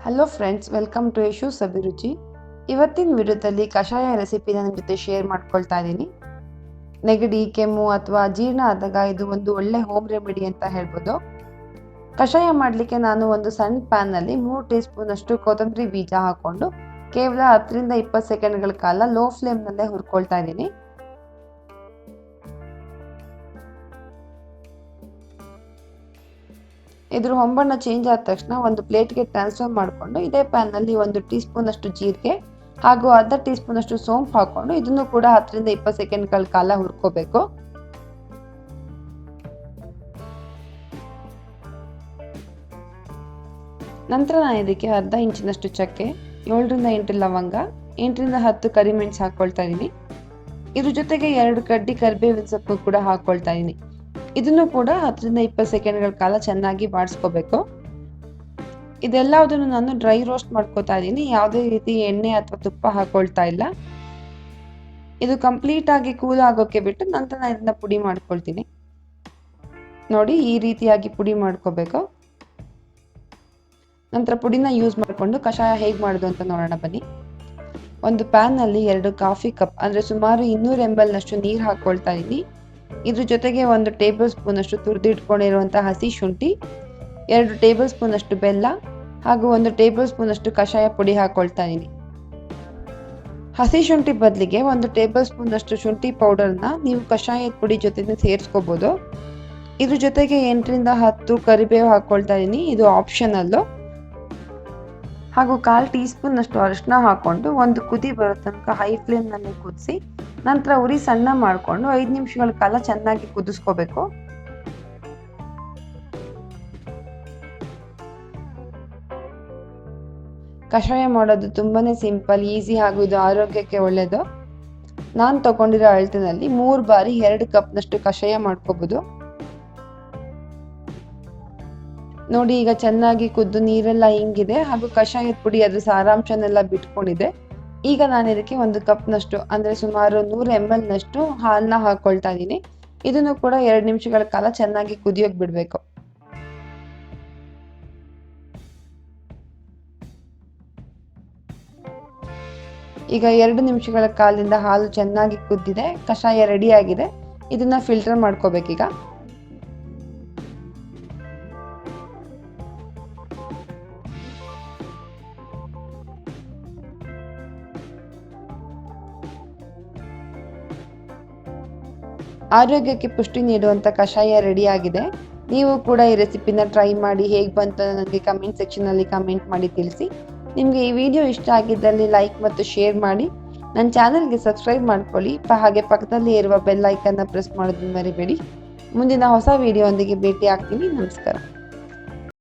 Hello friends, welcome to ಯಶೂಸ್ ಅಭಿರುಚಿ. ಇವತ್ತಿನ ವಿಡಿಯೋದಲ್ಲಿ ಕಷಾಯ ರೆಸಿಪಿನ ನಿಮ್ಮ ಜೊತೆ ಶೇರ್ ಮಾಡ್ಕೊಳ್ತಾ ಇದ್ದೀನಿ. ನೆಗಡಿ, ಕೆಮ್ಮು ಅಥವಾ ಅಜೀರ್ಣ ಆದಾಗ ಇದು ಒಂದು ಒಳ್ಳೆ ಹೋಮ್ ರೆಮಿಡಿ ಅಂತ ಹೇಳ್ಬೋದು. ಕಷಾಯ ಮಾಡಲಿಕ್ಕೆ ನಾನು ಒಂದು ಸಣ್ಣ ಪ್ಯಾನ್ನಲ್ಲಿ 3 ಟೀ ಸ್ಪೂನ್ ಅಷ್ಟು ಕೊತ್ತಂಬರಿ ಬೀಜ ಹಾಕೊಂಡು ಕೇವಲ 10ರಿಂದ 20 ಸೆಕೆಂಡ್ಗಳ ಕಾಲ ಲೋ ಫ್ಲೇಮ್ನಲ್ಲೇ ಹುರ್ಕೊಳ್ತಾ ಇದ್ದೀನಿ. ಇದ್ರ ಹೊಂಬಣ್ಣ ಚೇಂಜ್ ಆದ ತಕ್ಷಣ ಒಂದು ಪ್ಲೇಟ್ಗೆ ಟ್ರಾನ್ಸ್ಫರ್ ಮಾಡಿಕೊಂಡು ಇದೇ ಪ್ಯಾನ್ನಲ್ಲಿ 1 ಟೀ ಸ್ಪೂನ್ ಅಷ್ಟು ಜೀರಿಗೆ ಹಾಗೂ ಅರ್ಧ ಟೀ ಸ್ಪೂನ್ ಅಷ್ಟು ಸೋಂಪು ಹಾಕೊಂಡು ಇದನ್ನು ಕೂಡ 10ರಿಂದ 20 ಸೆಕೆಂಡ್ಗಳ ಕಾಲ ಹುರ್ಕೋಬೇಕು. ನಂತರ ನಾನು ಇದಕ್ಕೆ ಅರ್ಧ ಇಂಚಿನಷ್ಟು ಚಕ್ಕೆ, 7ರಿಂದ 8 ಲವಂಗ, 8ರಿಂದ 10 ಕರಿಮೆಣಸು ಹಾಕೊಳ್ತಾ ಇದ್ದೀನಿ. ಇದ್ರ ಜೊತೆಗೆ 2 ಕಡ್ಡಿ ಕರಿಬೇವಿನ ಸೊಪ್ಪು ಕೂಡ ಹಾಕೊಳ್ತಾ ಇದ್ದೀನಿ. ಇದನ್ನು ಕೂಡ 10ರಿಂದ 20 ಸೆಕೆಂಡ್ಗಳ ಕಾಲ ಚೆನ್ನಾಗಿ ಬಾಡಿಸ್ಕೋಬೇಕು. ಇದೆಲ್ಲದನ್ನು ನಾನು ಡ್ರೈ ರೋಸ್ಟ್ ಮಾಡ್ಕೋತಾ ಇದ್ದೀನಿ. ಯಾವುದೇ ರೀತಿ ಎಣ್ಣೆ ಅಥವಾ ತುಪ್ಪ ಹಾಕೊಳ್ತಾ ಇಲ್ಲ. ಇದು ಕಂಪ್ಲೀಟ್ ಆಗಿ ಕೂಲ್ ಆಗೋಕೆ ಬಿಟ್ಟು ನಂತರ ನಾನು ಇದನ್ನ ಪುಡಿ ಮಾಡ್ಕೊಳ್ತೀನಿ. ನೋಡಿ, ಈ ರೀತಿಯಾಗಿ ಪುಡಿ ಮಾಡ್ಕೋಬೇಕು. ನಂತರ ಪುಡಿನ ಯೂಸ್ ಮಾಡಿಕೊಂಡು ಕಷಾಯ ಹೇಗೆ ಮಾಡೋದು ಅಂತ ನೋಡೋಣ ಬನ್ನಿ. ಒಂದು ಪ್ಯಾನ್ನಲ್ಲಿ 2 ಕಾಫಿ ಕಪ್ ಅಂದರೆ ಸುಮಾರು 200 ml ನಷ್ಟು ನೀರು ಹಾಕೊಳ್ತಾ ಇದ್ದೀನಿ. ಇದ್ರ ಜೊತೆಗೆ 1 ಟೇಬಲ್ ಸ್ಪೂನ್ ಅಷ್ಟು ತುರಿದಿಟ್ಕೊಂಡಿರುವಂತಹ ಹಸಿ ಶುಂಠಿ, 2 ಟೇಬಲ್ ಸ್ಪೂನ್ ಅಷ್ಟು ಬೆಲ್ಲ ಹಾಗೂ 1 ಟೇಬಲ್ ಸ್ಪೂನ್ ಅಷ್ಟು ಕಷಾಯ ಪುಡಿ ಹಾಕೊಳ್ತಾ ಇದ್ದೀನಿ. ಹಸಿ ಶುಂಠಿ ಬದಲಿಗೆ 1 ಟೇಬಲ್ ಸ್ಪೂನ್ ಅಷ್ಟು ಶುಂಠಿ ಪೌಡರ್ನ ನೀವು ಕಷಾಯದ ಪುಡಿ ಜೊತೆ ಸೇರಿಸ್ಕೋಬಹುದು. ಇದ್ರ ಜೊತೆಗೆ 8ರಿಂದ 10 ಕರಿಬೇವು ಹಾಕೊಳ್ತಾ ಇದ್ದೀನಿ. ಇದು ಆಪ್ಷನಲ್ಲು. ಹಾಗೂ 1/4 ಟೀ ಸ್ಪೂನ್ ಅಷ್ಟು ಅರಿಶಿನ ಹಾಕೊಂಡು ಒಂದು ಕುದಿ ಬರೋ ತನಕ ಹೈ ಫ್ಲೇಮ್ನಲ್ಲಿ ಕುದಿಸಿ ನಂತರ ಉರಿ ಸಣ್ಣ ಮಾಡಿಕೊಂಡು 5 ನಿಮಿಷಗಳ ಕಾಲ ಚೆನ್ನಾಗಿ ಕುದಿಸ್ಕೋಬೇಕು. ಕಷಾಯ ಮಾಡೋದು ತುಂಬಾನೇ ಸಿಂಪಲ್, ಈಸಿ ಹಾಗೂ ಇದು ಆರೋಗ್ಯಕ್ಕೆ ಒಳ್ಳೆಯದು. ನಾನು ತಗೊಂಡಿರೋ ಅಳತೆನಲ್ಲಿ 3 ಬಾರಿ 2 ಕಪ್ನಷ್ಟು ಕಷಾಯ ಮಾಡ್ಕೋಬಹುದು. ನೋಡಿ, ಈಗ ಚೆನ್ನಾಗಿ ಕುದ್ದು ನೀರೆಲ್ಲ ಹಿಂಗಿದೆ ಹಾಗೂ ಕಷಾಯದ ಪುಡಿ ಅದ್ರ ಸಾರಾಂಶನೆಲ್ಲ ಬಿಟ್ಕೊಂಡಿದೆ. ಈಗ ನಾನು ಇದಕ್ಕೆ 1 ಕಪ್ನಷ್ಟು ಅಂದರೆ ಸುಮಾರು 100 ml ನಷ್ಟು ಹಾಲನ್ನ ಹಾಕೊಳ್ತಾ ಇದ್ದೀನಿ. ಇದನ್ನು ಕೂಡ 2 ನಿಮಿಷಗಳ ಕಾಲ ಚೆನ್ನಾಗಿ ಕುದಿಯೋಕೆ ಬಿಡಬೇಕು. ಈಗ 2 ನಿಮಿಷಗಳ ಕಾಲದಿಂದ ಹಾಲು ಚೆನ್ನಾಗಿ ಕುದ್ದಿದೆ, ಕಷಾಯ ರೆಡಿ ಆಗಿದೆ. ಇದನ್ನ ಫಿಲ್ಟರ್ ಮಾಡ್ಕೋಬೇಕೀಗ. ಆರೋಗ್ಯಕ್ಕೆ ಪುಷ್ಟಿ ನೀಡುವಂಥ ಕಷಾಯ ರೆಡಿ ಆಗಿದೆ. ನೀವು ಕೂಡ ಈ ರೆಸಿಪಿನ ಟ್ರೈ ಮಾಡಿ ಹೇಗೆ ಬಂತು ನನಗೆ ಕಮೆಂಟ್ ಸೆಕ್ಷನಲ್ಲಿ ಕಮೆಂಟ್ ಮಾಡಿ ತಿಳಿಸಿ. ನಿಮಗೆ ಈ ವಿಡಿಯೋ ಇಷ್ಟ ಆಗಿದ್ದಲ್ಲಿ ಲೈಕ್ ಮತ್ತು ಶೇರ್ ಮಾಡಿ. ನನ್ನ ಚಾನಲ್ಗೆ ಸಬ್ಸ್ಕ್ರೈಬ್ ಮಾಡ್ಕೊಳ್ಳಿ. ಹಾಗೆ ಪಕ್ಕದಲ್ಲಿ ಇರುವ ಬೆಲ್ ಐಕನ್ನ ಪ್ರೆಸ್ ಮಾಡೋದನ್ನ ಮರಿಬೇಡಿ. ಮುಂದಿನ ಹೊಸ ವಿಡಿಯೋ ಒಂದಿಗೆ ಭೇಟಿ ಆಗ್ತೀನಿ. ನಮಸ್ಕಾರ.